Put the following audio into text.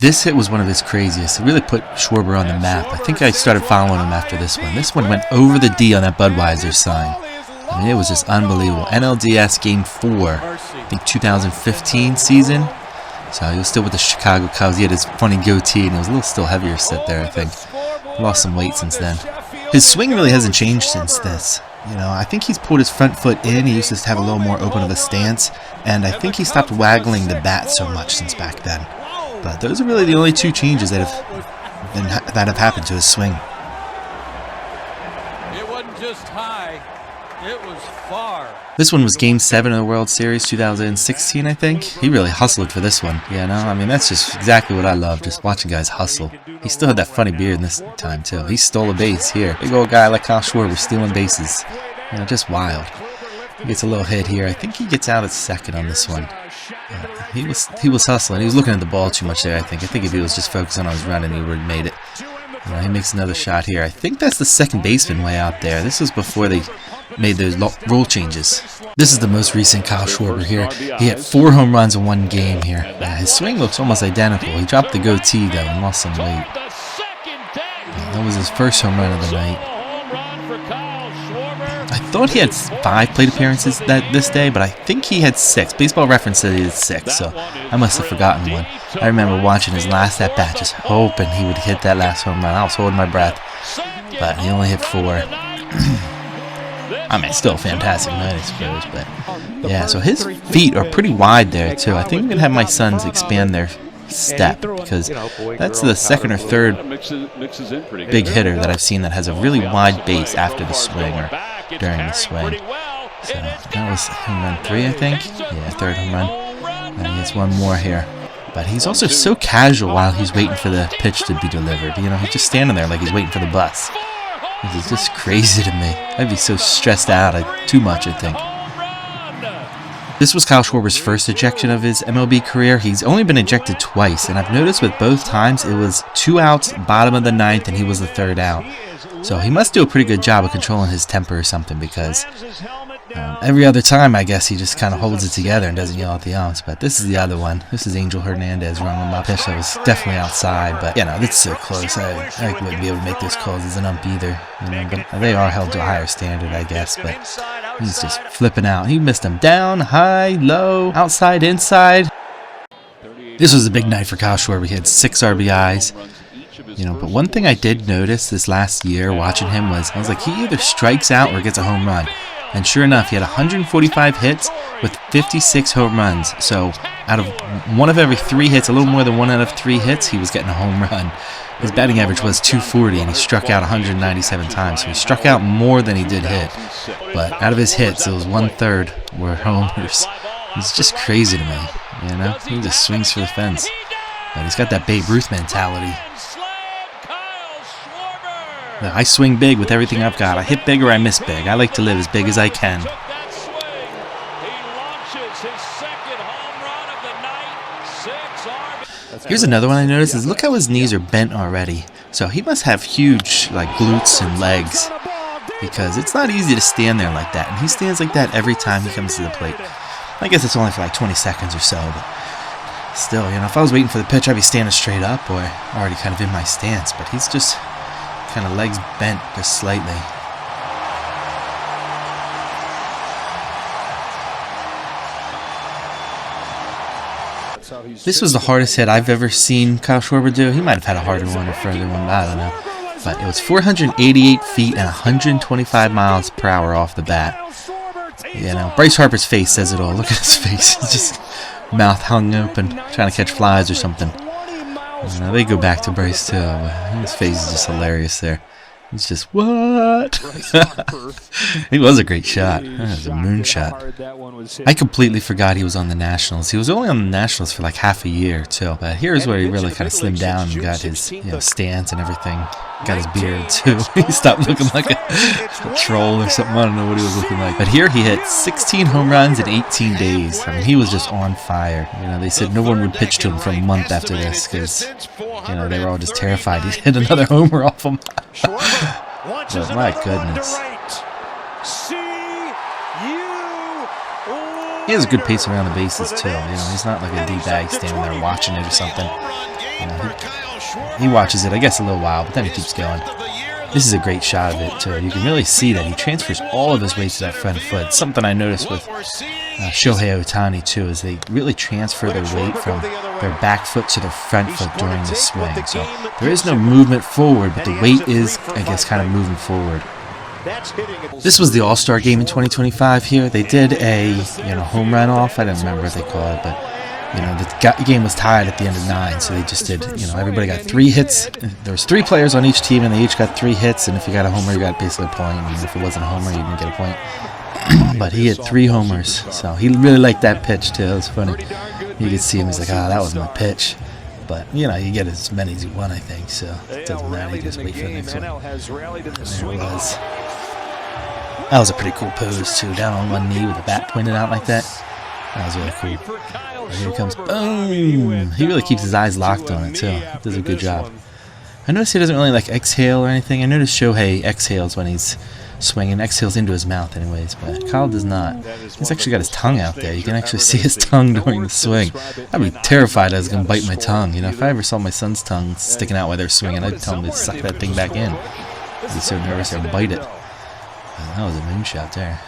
This hit was one of his craziest. It really put Schwarber on the map. I think I started following him after this one. This one went over the D on that Budweiser sign. I mean, it was just unbelievable. NLCS Game 4, I think 2015 season. So he was still with the Chicago Cubs. He had his funny goatee, and it was a little still heavier set there, I think. Lost some weight since then. His swing really hasn't changed since this. You know, I think he's pulled his front foot in. He used to have a little more open of a stance. And I think he stopped waggling the bat so much since back then. But those are really the only two changes that have happened to his swing. It wasn't just high, it was far. This one was Game 7 of the World Series 2016, I think. He really hustled for this one. You know, I mean, that's just exactly what I love, just watching guys hustle. He still had that funny beard this time, too. He stole a base here. Big old guy like Kyle Schwarber stealing bases. You know, just wild. He gets a little hit here. I think he gets out at second on this one. He was hustling. He was looking at the ball too much there, I think. I think if he was just focusing on his running, he would have made it. You know, he makes another shot here. I think that's the second baseman way out there. This was before they made those rule changes. This is the most recent Kyle Schwarber here. He had 4 home runs in one game here. His swing looks almost identical. He dropped the goatee, though, and lost some weight. That was his first home run of the night. I thought he had 5 plate appearances this day, but I think he had 6. Baseball Reference said he had 6, so I must have forgotten one. I remember watching his last at-bat, just hoping he would hit that last home run. I was holding my breath, but he only hit 4. I mean, still a fantastic night, I suppose, but yeah, so his feet are pretty wide there, too. I think I'm going to have my sons expand their step, because that's the second or third big hitter that I've seen that has a really wide base after the swing or during the swing. So that was home run 3, I think. Yeah, third home run. And he gets one more here. But he's also so casual while he's waiting for the pitch to be delivered. You know, he's just standing there like he's waiting for the bus. It's just crazy to me. I'd be so stressed out. Too much, I think. This was Kyle Schwarber's first ejection of his MLB career. He's only been ejected twice, and I've noticed with both times it was 2 outs, bottom of the 9th, and he was the 3rd out. So he must do a pretty good job of controlling his temper or something, because every other time, I guess, he just kind of holds it together and doesn't yell at the umps. But this is the other one. This is Angel Hernandez running my pitch that was definitely outside. But, you know, it's so close. I wouldn't be able to make those calls as an ump either. You know, but they are held to a higher standard, I guess. But he's just flipping out. He missed them down, high, low, outside, inside. This was a big night for Kyle Schwarber. He had 6 RBIs. You know, but one thing I did notice this last year watching him was, I was like, he either strikes out or gets a home run. And sure enough, he had 145 hits with 56 home runs. So out of 1 of every 3 hits, a little more than 1 out of 3 hits, he was getting a home run. His batting average was .240, and he struck out 197 times. So he struck out more than he did hit. But out of his hits, it was 1/3 were homers. It's just crazy to me, you know? He just swings for the fence. But he's got that Babe Ruth mentality. I swing big with everything I've got. I hit big or I miss big. I like to live as big as I can. Here's another one I noticed is look how his knees are bent already. So he must have huge like glutes and legs, because it's not easy to stand there like that. And he stands like that every time he comes to the plate. I guess it's only for like 20 seconds or so, but still, you know, if I was waiting for the pitch, I'd be standing straight up or already kind of in my stance. But he's just kind of legs bent just slightly. This was the hardest hit I've ever seen Kyle Schwarber do. He might have had a harder one or further one, but I don't know. But it was 488 feet and 125 miles per hour off the bat. You know, Bryce Harper's face says it all. Look at his face. He's just mouth hung open, trying to catch flies or something. You know, they go back to Bryce too. His face is just hilarious there. He's just, what? He was a great shot. That was a moonshot. I completely forgot he was on the Nationals. He was only on the Nationals for like half a year, too. But here's where he really kind of slimmed down and got his stance and everything. Got his beard, too. He stopped looking like a troll or something. I don't know what he was looking like. But here he hit 16 home runs in 18 days. I mean, he was just on fire. You know, they said no one would pitch to him for a month after this because, you know, they were all just terrified he'd hit another homer off him. But my goodness. He has a good pace around the bases too. You know, he's not like a D-bag standing there watching it or something. He watches it, I guess, a little while, but then he keeps going. This is a great shot of it, too. You can really see that he transfers all of his weight to that front foot. Something I noticed with Shohei Ohtani, too, is they really transfer their weight from their back foot to their front foot during the swing. So there is no movement forward, but the weight is, I guess, kind of moving forward. This was the All-Star game in 2025 here. They did a home run off. I don't remember what they call it, but the game was tied at the end of 9, so they just did, everybody got 3 hits. There was 3 players on each team, and they each got 3 hits, and if you got a homer, you got basically a point, and if it wasn't a homer, you didn't get a point. But he hit 3 homers, so he really liked that pitch, too. It was funny. You could see him, he's like, that was my pitch. But, you get as many as you want, I think, so it doesn't matter. You just wait for the next one. And there it was. That was a pretty cool pose, too, down on one knee with the bat pointed out like that. That was really cool. And here it comes. Boom! He really keeps his eyes locked on it, too. Does a good job. I noticed he doesn't really, exhale or anything. I noticed Shohei exhales when he's swinging. Exhales into his mouth, anyways. But Kyle does not. He's actually got his tongue out there. You can actually see his tongue during the swing. I'd be terrified I was going to bite my tongue. If I ever saw my son's tongue sticking out while they're swinging, I'd tell him to suck that thing back in. I'd be so nervous I'd bite it. That was a moonshot there.